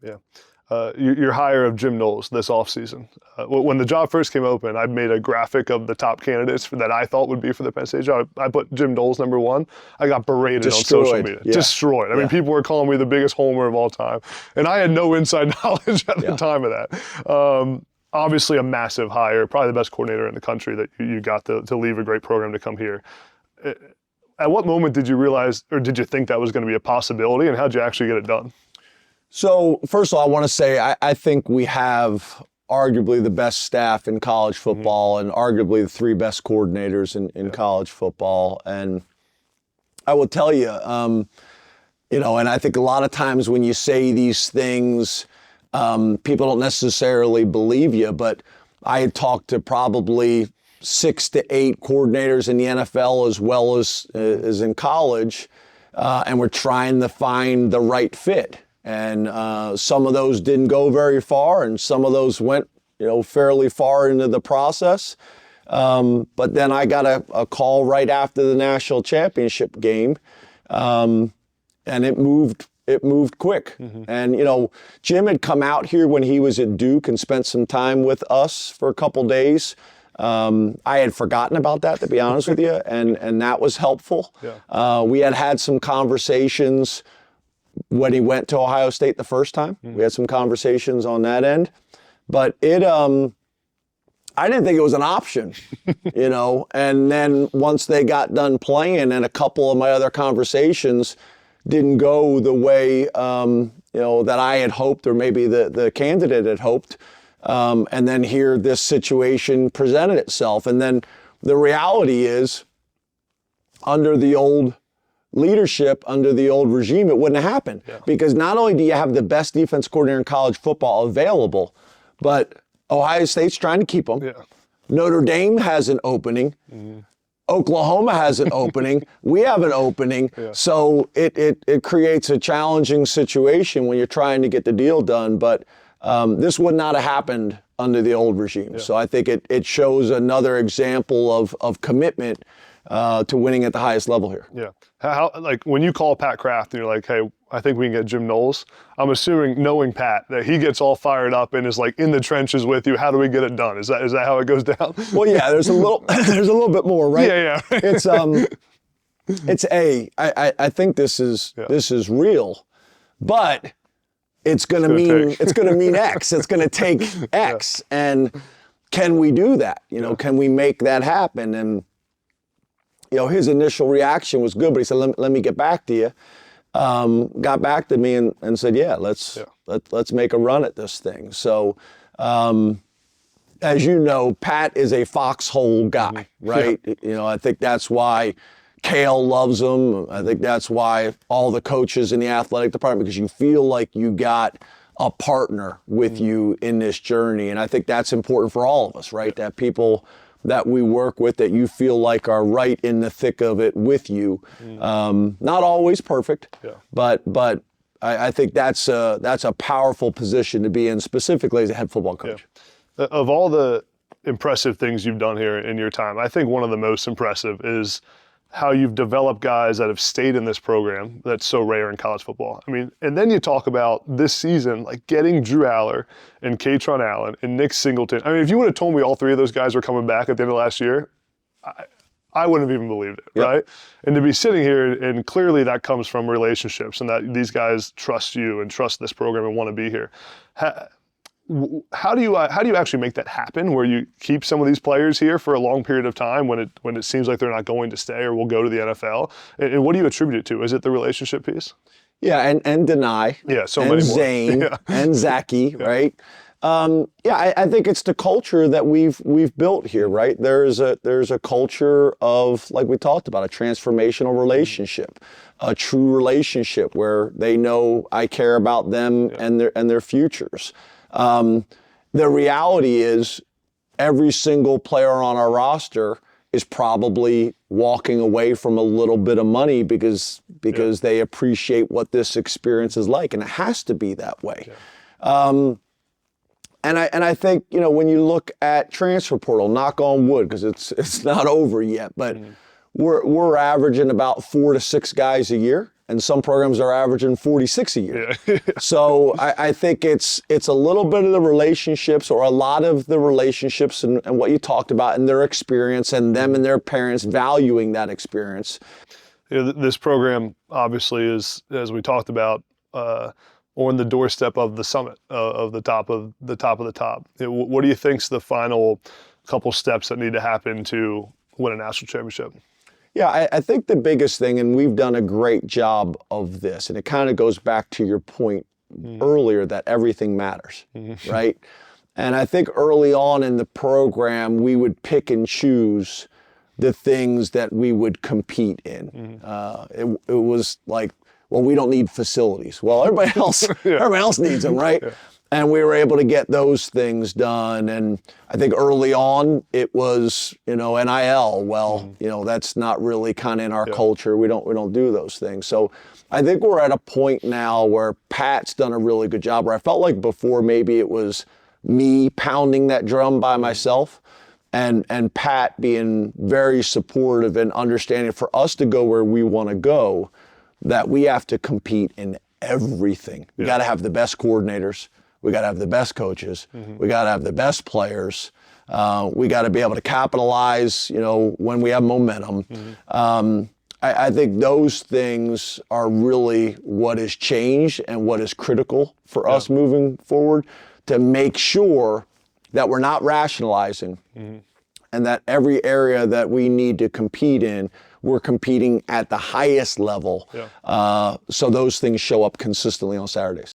Yeah. Your hire of Jim Nolls this offseason. When the job first came open, I made a graphic of the top candidates that I thought would be for the Penn State job. I put Jim Knowles number 1. I got berated on social media. Yeah. Destroyed. I mean, people were calling me the biggest homer of all time. And I had no inside knowledge at the time of that. Obviously a massive hire, probably the best coordinator in the country that you got to leave a great program to come here. At what moment did you realize, or did you think that was going to be a possibility, and how'd you actually get it done? So first of all, I want to say I think we have arguably the best staff in college football and arguably the 3 best coordinators in college football. And I will tell you, and I think a lot of times when you say these things, people don't necessarily believe you, but I had talked to probably 6 to 8 coordinators in the NFL as well as in college, and we're trying to find the right fit. And some of those didn't go very far, and some of those went, fairly far into the process. But then I got a call right after the national championship game, and it moved quick. And, Jim had come out here when he was at Duke and spent some time with us for a couple days. I had forgotten about that, to be honest with you, and that was helpful. Yeah. We had some conversations when he went to Ohio State the first time. We had some conversations on that end, but I didn't think it was an option, and then once they got done playing and a couple of my other conversations didn't go the way, that I had hoped, or maybe the candidate had hoped, and then here this situation presented itself. And then the reality is, under the old leadership, under the old regime, it wouldn't have happened. Yeah. Because not only do you have the best defense coordinator in college football available, but Ohio State's trying to keep them. Yeah. Notre Dame has an opening. Oklahoma has an opening. We have an opening. Yeah. So it creates a challenging situation when you're trying to get the deal done. But this would not have happened under the old regime. Yeah. So I think it shows another example of commitment to winning at the highest level here. Yeah. How when you call Pat Kraft and you're like, hey, I think we can get Jim Nolls, I'm assuming, knowing Pat, that he gets all fired up and is in the trenches with you. How do we get it done? Is that how it goes down? Well, yeah, there's a little bit more, right? Yeah. I think this is real, but it's going to mean X. It's going to take X. Yeah. And can we do that? Can we make that happen? And his initial reaction was good, but he said, let me get back to you. Got back to me and said, let's make a run at this thing. So, as you know, Pat is a foxhole guy, right? Yeah. I think that's why Kale loves him. I think that's why all the coaches in the athletic department, because you feel like you got a partner with you in this journey. And I think that's important for all of us, right? Yeah. That people that we work with, that you feel like are right in the thick of it with you. Not always perfect, but I think that's a powerful position to be in, specifically as a head football coach. Yeah. Of all the impressive things you've done here in your time, I think one of the most impressive is how you've developed guys that have stayed in this program that's so rare in college football. I mean, and then you talk about this season, getting Drew Aller and Katron Allen and Nick Singleton. I mean, if you would have told me all 3 of those guys were coming back at the end of last year, I wouldn't have even believed it, right? And to be sitting here, and clearly that comes from relationships and that these guys trust you and trust this program and want to be here. How do you actually make that happen, where you keep some of these players here for a long period of time when it seems like they're not going to stay or will go to the NFL? And what do you attribute it to? Is it the relationship piece? Yeah, and Denai. Yeah, so and many more. Zane and Zachy, right? I think it's the culture that we've built here, right? There's a culture of, like we talked about, a transformational relationship, a true relationship where they know I care about them and their futures. The reality is, every single player on our roster is probably walking away from a little bit of money because they appreciate what this experience is like, and it has to be that way. Yeah. And I think, when you look at transfer portal, knock on wood, because it's not over yet, but we're averaging about 4 to 6 guys a year and some programs are averaging 46 a year. Yeah. So I think it's a little bit of the relationships, or a lot of the relationships, and what you talked about, and their experience, and them and their parents valuing that experience. This program obviously is, as we talked about, on the doorstep of the summit, of the top of the top of the top. What do you think's the final couple steps that need to happen to win a national championship? Yeah, I think the biggest thing, and we've done a great job of this, and it kind of goes back to your point earlier that everything matters, right? And I think early on in the program, we would pick and choose the things that we would compete in. It was like, well, we don't need facilities. Well, everybody else needs them, right? Yeah. And we were able to get those things done. And I think early on it was, NIL. Well, that's not really kind of in our culture. We don't do those things. So I think we're at a point now where Pat's done a really good job, where I felt like before maybe it was me pounding that drum by myself, and Pat being very supportive and understanding for us to go where we want to go, that we have to compete in everything. We got to have the best coordinators. We got to have the best coaches. We got to have the best players. We got to be able to capitalize, when we have momentum. I think those things are really what has changed and what is critical for us moving forward, to make sure that we're not rationalizing, and that every area that we need to compete in, we're competing at the highest level. So those things show up consistently on Saturdays.